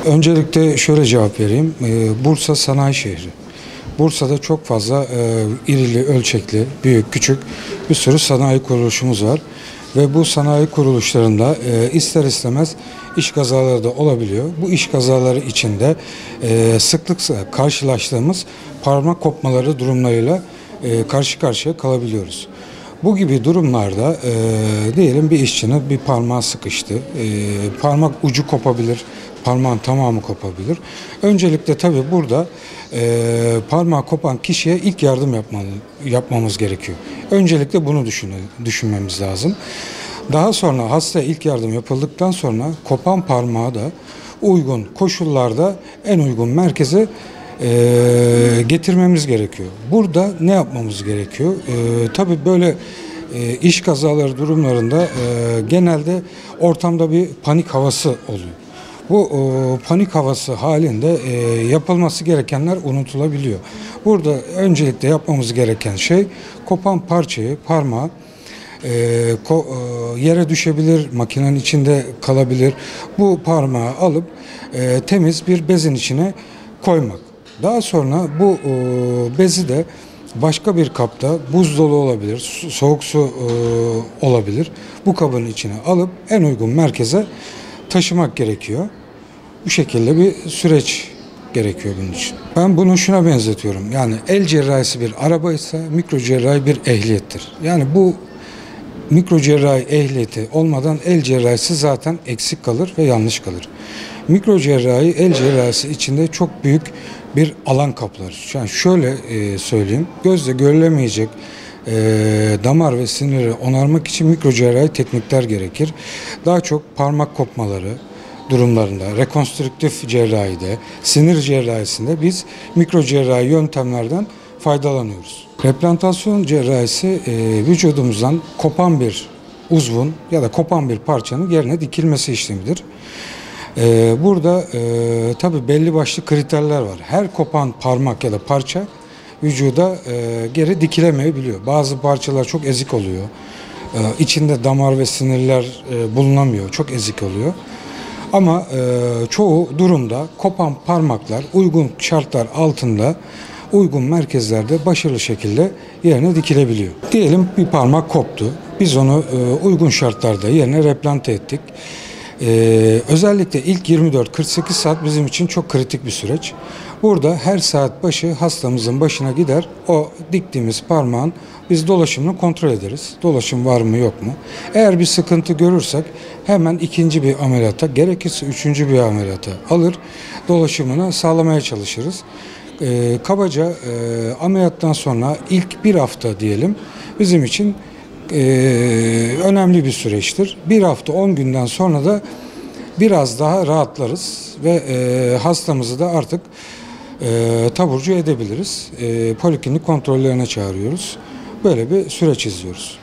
Öncelikle şöyle cevap vereyim. Bursa sanayi şehri. Bursa'da çok fazla irili, ölçekli, büyük, küçük bir sürü sanayi kuruluşumuz var. Ve bu sanayi kuruluşlarında ister istemez iş kazaları da olabiliyor. Bu iş kazaları içinde sıklıkla karşılaştığımız parmak kopmaları durumlarıyla karşı karşıya kalabiliyoruz. Bu gibi durumlarda diyelim bir işçinin bir parmağı sıkıştı. Parmak ucu kopabilir, parmağın tamamı kopabilir. Öncelikle tabii burada parmağı kopan kişiye ilk yardım yapmamız gerekiyor. Öncelikle bunu düşünmemiz lazım. Daha sonra hastaya ilk yardım yapıldıktan sonra kopan parmağı da uygun koşullarda en uygun merkeze getirmemiz gerekiyor. Burada ne yapmamız gerekiyor? Tabii böyle iş kazaları durumlarında genelde ortamda bir panik havası oluyor. Bu panik havası halinde yapılması gerekenler unutulabiliyor. Burada öncelikle yapmamız gereken şey kopan parçayı, parmağı yere düşebilir, makinenin içinde kalabilir. Bu parmağı alıp temiz bir bezin içine koymak. Daha sonra bu bezi de başka bir kapta buz dolu olabilir, soğuk su olabilir. Bu kabın içine alıp en uygun merkeze taşımak gerekiyor. Bu şekilde bir süreç gerekiyor bunun için. Ben bunu şuna benzetiyorum. Yani el cerrahisi bir arabaysa mikro cerrahi bir ehliyettir. Yani bu mikro cerrahi ehliyeti olmadan el cerrahisi zaten eksik kalır ve yanlış kalır. Mikro cerrahi el cerrahisi içinde çok büyük bir alan kaplar. Yani şöyle söyleyeyim, gözle görülemeyecek damar ve siniri onarmak için mikro cerrahi teknikler gerekir. Daha çok parmak kopmaları durumlarında, rekonstrüktif cerrahide, sinir cerrahisinde biz mikro cerrahi yöntemlerden faydalanıyoruz. Replantasyon cerrahisi vücudumuzdan kopan bir uzvun ya da kopan bir parçanın yerine dikilmesi işlemidir. Burada tabii belli başlı kriterler var. Her kopan parmak ya da parça vücuda geri dikilemeyebiliyor. Bazı parçalar çok ezik oluyor. İçinde damar ve sinirler bulunamıyor. Çok ezik oluyor. Ama çoğu durumda kopan parmaklar uygun şartlar altında uygun merkezlerde başarılı şekilde yerine dikilebiliyor. Diyelim bir parmak koptu. Biz onu uygun şartlarda yerine replante ettik. Özellikle ilk 24-48 saat bizim için çok kritik bir süreç. Burada her saat başı hastamızın başına gider, o diktiğimiz parmağın biz dolaşımını kontrol ederiz. Dolaşım var mı yok mu? Eğer bir sıkıntı görürsek hemen ikinci bir ameliyata, gerekirse üçüncü bir ameliyata alır, dolaşımını sağlamaya çalışırız. Kabaca ameliyattan sonra ilk bir hafta diyelim bizim için önemli bir süreçtir. Bir hafta 10 günden sonra da biraz daha rahatlarız ve hastamızı da artık taburcu edebiliriz. Poliklinik kontrollerine çağırıyoruz. Böyle bir süreç izliyoruz.